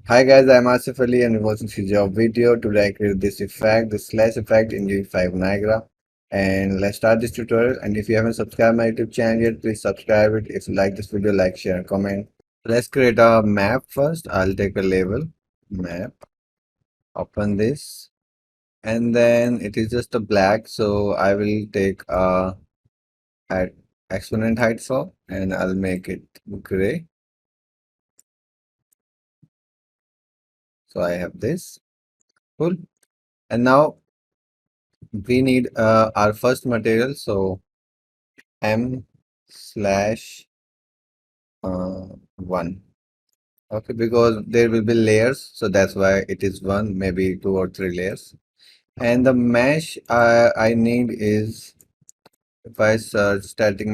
Hi guys, I'm Asif Ali and we're watching CGHOW video. Today I created this effect, the slash effect in UE5 Niagara. And let's start this tutorial. And if you haven't subscribed my YouTube channel yet, please subscribe it. If you like this video, like, share, and comment. Let's create a map first. I'll take a label, map, open this. And then it is just a black, so I will take a height, exponent height for, and I'll make it gray. So I have this. Cool. And now we need our first material, so m slash 1. Okay, because there will be layers, so that's why it is 1, maybe 2 or 3 layers. And the mesh I need is, if I search static